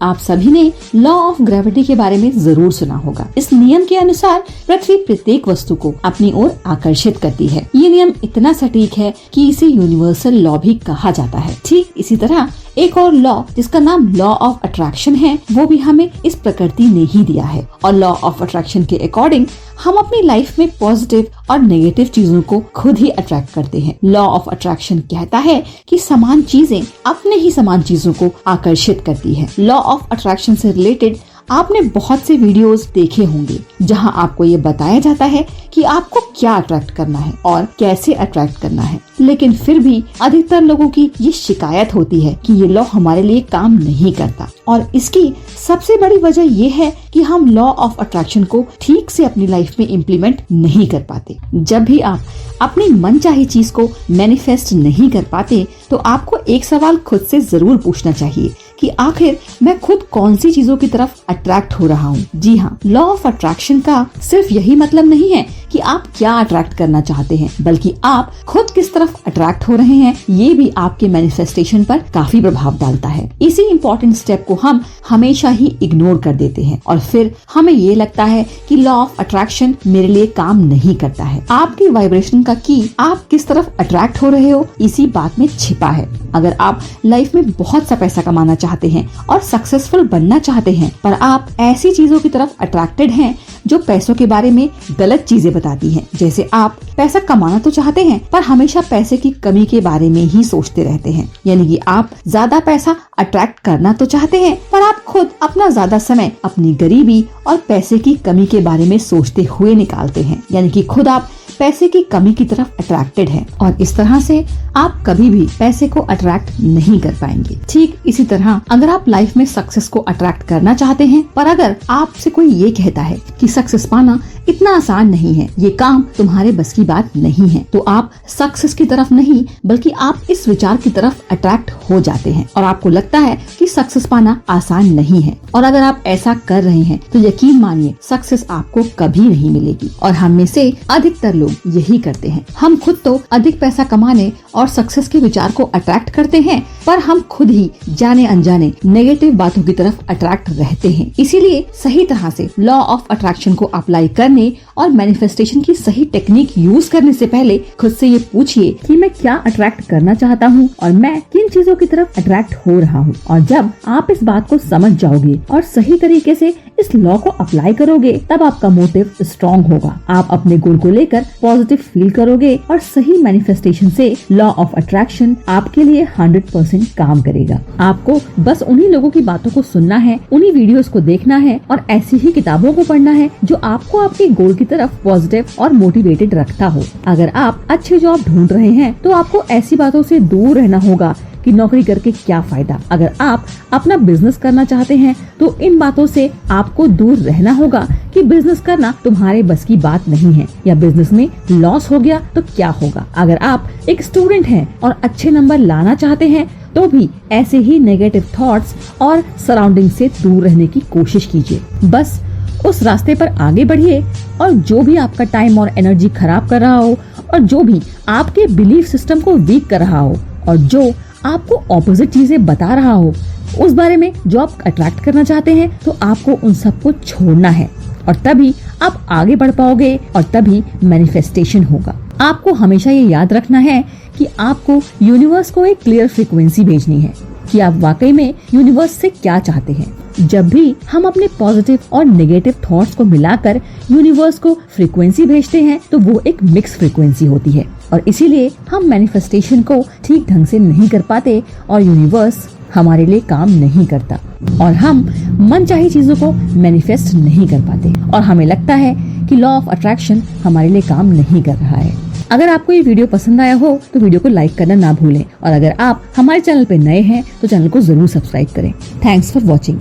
आप सभी ने लॉ ऑफ ग्रेविटी के बारे में जरूर सुना होगा। इस नियम के अनुसार पृथ्वी प्रत्येक वस्तु को अपनी ओर आकर्षित करती है। ये नियम इतना सटीक है कि इसे यूनिवर्सल लॉ भी कहा जाता है। ठीक इसी तरह एक और लॉ जिसका नाम लॉ ऑफ अट्रैक्शन है, वो भी हमें इस प्रकृति ने ही दिया है। और लॉ ऑफ अट्रैक्शन के अकॉर्डिंग हम अपनी लाइफ में पॉजिटिव और नेगेटिव चीजों को खुद ही अट्रैक्ट करते हैं। लॉ ऑफ अट्रैक्शन कहता है कि समान चीजें अपने ही समान चीजों को आकर्षित करती है। लॉ ऑफ अट्रैक्शन से रिलेटेड आपने बहुत से वीडियोस देखे होंगे जहां आपको ये बताया जाता है कि आपको क्या अट्रैक्ट करना है और कैसे अट्रैक्ट करना है। लेकिन फिर भी अधिकतर लोगों की ये शिकायत होती है कि ये लॉ हमारे लिए काम नहीं करता। और इसकी सबसे बड़ी वजह ये है कि हम लॉ ऑफ अट्रैक्शन को ठीक से अपनी लाइफ में इम्प्लीमेंट नहीं कर पाते। जब भी आप अपनी मनचाही चीज को मैनिफेस्ट नहीं कर पाते तो आपको एक सवाल खुद से जरूर पूछना चाहिए कि आखिर मैं खुद कौन सी चीजों की तरफ अट्रैक्ट हो रहा हूँ। जी हाँ, लॉ ऑफ अट्रैक्शन का सिर्फ यही मतलब नहीं है कि आप क्या अट्रैक्ट करना चाहते हैं, बल्कि आप खुद किस तरफ अट्रैक्ट हो रहे हैं ये भी आपके मैनिफेस्टेशन पर काफी प्रभाव डालता है। इसी इम्पोर्टेंट स्टेप को हम हमेशा ही इग्नोर कर देते हैं और फिर हमें ये लगता है कि लॉ ऑफ अट्रैक्शन मेरे लिए काम नहीं करता है। आपकी वाइब्रेशन का की आप किस तरफ अट्रैक्ट हो रहे हो इसी बात में छिपा है। अगर आप लाइफ में बहुत सा पैसा कमाना चाहते हैं और सक्सेसफुल बनना चाहते हैं, पर आप ऐसी चीजों की तरफ अट्रैक्टेड हैं जो पैसों के बारे में गलत चीजें बताती हैं, जैसे आप पैसा कमाना तो चाहते हैं पर हमेशा पैसे की कमी के बारे में ही सोचते रहते हैं, यानी कि आप ज्यादा पैसा अट्रैक्ट करना तो चाहते हैं पर आप खुद अपना ज्यादा समय अपनी गरीबी और पैसे की कमी के बारे में सोचते हुए निकालते हैं, यानी कि खुद आप पैसे की कमी की तरफ अट्रैक्टेड है और इस तरह से आप कभी भी पैसे को अट्रैक्ट नहीं कर पाएंगे। ठीक इसी तरह अगर आप लाइफ में सक्सेस को अट्रैक्ट करना चाहते हैं पर अगर आपसे कोई ये कहता है कि सक्सेस पाना इतना आसान नहीं है, ये काम तुम्हारे बस की बात नहीं है, तो आप सक्सेस की तरफ नहीं बल्कि आप इस विचार की तरफ अट्रैक्ट हो जाते हैं और आपको लगता है कि सक्सेस पाना आसान नहीं है। और अगर आप ऐसा कर रहे हैं तो यकीन मानिए सक्सेस आपको कभी नहीं मिलेगी। और हम में से अधिकतर लोग यही करते हैं। हम खुद तो अधिक पैसा कमाने और सक्सेस के विचार को अट्रैक्ट करते हैं पर हम खुद ही जाने अनजाने नेगेटिव बातों की तरफ अट्रैक्ट रहते हैं। इसीलिए सही तरह से लॉ ऑफ अट्रैक्शन को अप्लाई करने और मैनिफेस्टेशन की सही टेक्निक यूज करने से पहले खुद से ये पूछिए कि मैं क्या अट्रैक्ट करना चाहता हूँ और मैं किन चीजों की तरफ अट्रैक्ट हो रहा हूँ। और जब आप इस बात को समझ जाओगे और सही तरीके से इस लॉ को अप्लाई करोगे तब आपका मोटिव स्ट्रॉन्ग होगा। आप अपने गोल को लेकर पॉजिटिव फील करोगे और सही मैनिफेस्टेशन से लॉ ऑफ अट्रैक्शन आपके लिए 100% काम करेगा। आपको बस उन्हीं लोगों की बातों को सुनना है, उन्हीं वीडियोस को देखना है और ऐसी ही किताबों को पढ़ना है जो आपको आपके गोल की तरफ पॉजिटिव और मोटिवेटेड रखता हो। अगर आप अच्छी जॉब ढूंढ रहे हैं तो आपको ऐसी बातों से दूर रहना होगा कि नौकरी करके क्या फायदा। अगर आप अपना बिजनेस करना चाहते हैं तो इन बातों से आपको दूर रहना होगा कि बिजनेस करना तुम्हारे बस की बात नहीं है या बिजनेस में लॉस हो गया तो क्या होगा। अगर आप एक स्टूडेंट हैं और अच्छे नंबर लाना चाहते हैं तो भी ऐसे ही नेगेटिव थॉट्स और सराउंडिंग से दूर रहने की कोशिश कीजिए। बस उस रास्ते पर आगे बढ़िए और जो भी आपका टाइम और एनर्जी खराब कर रहा हो और जो भी आपके बिलीफ सिस्टम को वीक कर रहा हो और जो आपको ऑपोजिट चीजें बता रहा हो उस बारे में जो आप अट्रैक्ट करना चाहते हैं, तो आपको उन सबको छोड़ना है और तभी आप आगे बढ़ पाओगे और तभी मैनिफेस्टेशन होगा। आपको हमेशा ये याद रखना है कि आपको यूनिवर्स को एक क्लियर फ्रीक्वेंसी भेजनी है कि आप वाकई में यूनिवर्स से क्या चाहते हैं। जब भी हम अपने पॉजिटिव और नेगेटिव थॉट्स को मिलाकर यूनिवर्स को फ्रीक्वेंसी भेजते हैं तो वो एक मिक्स फ्रीक्वेंसी होती है और इसीलिए हम मैनिफेस्टेशन को ठीक ढंग से नहीं कर पाते और यूनिवर्स हमारे लिए काम नहीं करता और हम मनचाही चीजों को मैनिफेस्ट नहीं कर पाते और हमें लगता है कि लॉ ऑफ अट्रैक्शन हमारे लिए काम नहीं कर रहा है। अगर आपको ये वीडियो पसंद आया हो तो वीडियो को लाइक करना ना भूलें और अगर आप हमारे चैनल पे नए हैं तो चैनल को जरूर सब्सक्राइब करें। Thanks for watching.